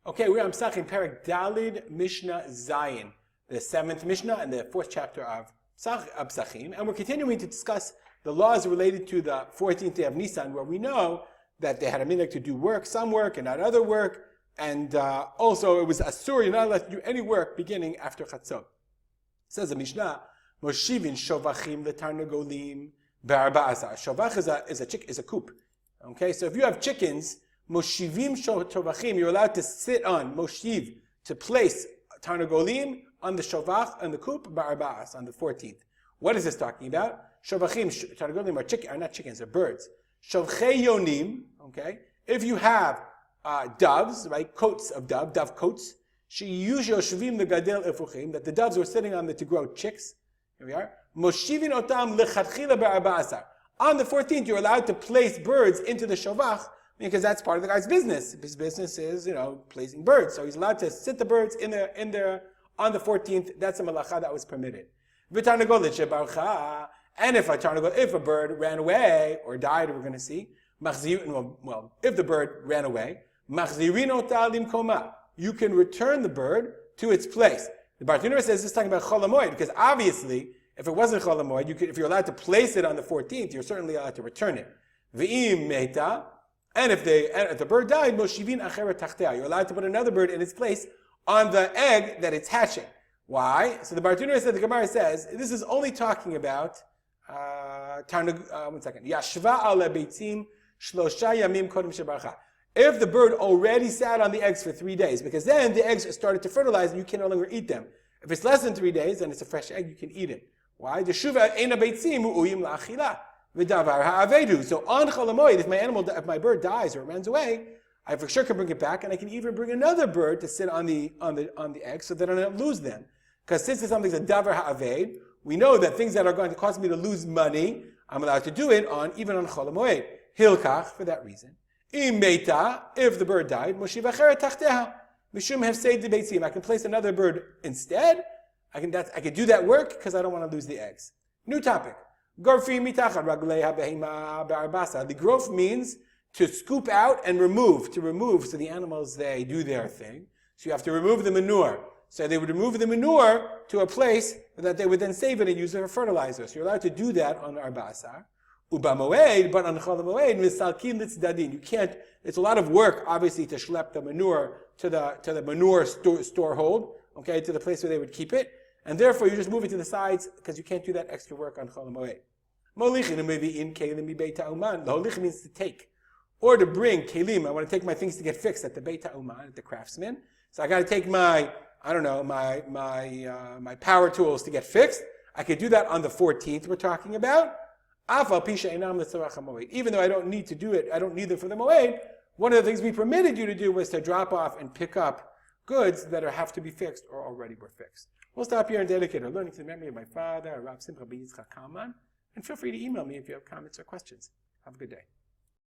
Okay, we're on Pesachim, Perek Dalid, Mishnah Zayin, the 7th Mishnah and the 4th chapter of Pesachim, and we're continuing to discuss the laws related to the 14th day of Nisan, where we know that they had a minhag to do work, some work, and not other work, and also it was asur, you're not allowed to do any work beginning after Chatzot. Says the Mishnah, Moshivin shovachim letarnagolim be'arba'asa. Shovach is a coop. Okay, so if you have chickens, Moshivim shovachim, you're allowed to sit on, Moshiv, to place tarnagolim on the shovach, on the coop, be'arba'as, on the 14th. What is this talking about? Shovachim, tarnagolim are not chickens, they're birds. Shovchei yonim, okay, if you have doves, right, coats of dove coats, that the doves were sitting on to grow chicks. Here we are. Moshivin otam lechatchila be'arba'asar. On the 14th, you're allowed to place birds into the shovach because that's part of the guy's business. His business is, placing birds. So he's allowed to sit the birds in there on the 14th. That's a malacha that was permitted. And if a bird ran away or died, we're going to see, if the bird ran away, you can return the bird to its place. The Bartenura says this is talking about Chol HaMoed, because obviously, if it wasn't Chol HaMoed, if you're allowed to place it on the 14th, you're certainly allowed to return it. V'im meita, and if the bird died, moshivin acheret tachtea, you're allowed to put another bird in its place on the egg that it's hatching. Why? So the Bartenura said, the Gemara says, this is only talking about, Yashva ala beitzim shlosha yamim kodem shebarcha. If the bird already sat on the eggs for 3 days, because then the eggs started to fertilize and you can no longer eat them. If it's less than 3 days and it's a fresh egg, you can eat it. Why? So on Chol HaMoed, if my bird dies or it runs away, I for sure can bring it back, and I can even bring another bird to sit on the eggs so that I don't lose them. Because since it's something that's davar ha'aved, we know that things that are going to cause me to lose money, I'm allowed to do it even on Chol HaMoed. Hilkach, for that reason. If the bird died, I can place another bird instead. I can do that work because I don't want to lose the eggs. New topic. The grof means to scoop out and remove. So the animals, they do their thing. So you have to remove the manure. So they would remove the manure to a place that they would then save it and use it for fertilizer. So you're allowed to do that on Arba'asar. Ubamoed, but on Chol HaMoed, misalkin litzdadin. You can't. It's a lot of work, obviously, to schlep the manure to the manure storehold, okay, to the place where they would keep it, and therefore you just move it to the sides because you can't do that extra work on Chol HaMoed. Molichin mevi'in kelim mi Beit HaUman. Lolichin means to take or to bring kelim. I want to take my things to get fixed at the Beit HaUman, at the craftsman. So I got to take my power tools to get fixed. I could do that on the 14th. We're talking about. Even though I don't need to do it, I don't need them for the moed, one of the things we permitted you to do was to drop off and pick up goods that have to be fixed or already were fixed. We'll stop here and dedicate our learning to the memory of my father, Rav Simcha ben Yitzchak Kalman, and feel free to email me if you have comments or questions. Have a good day.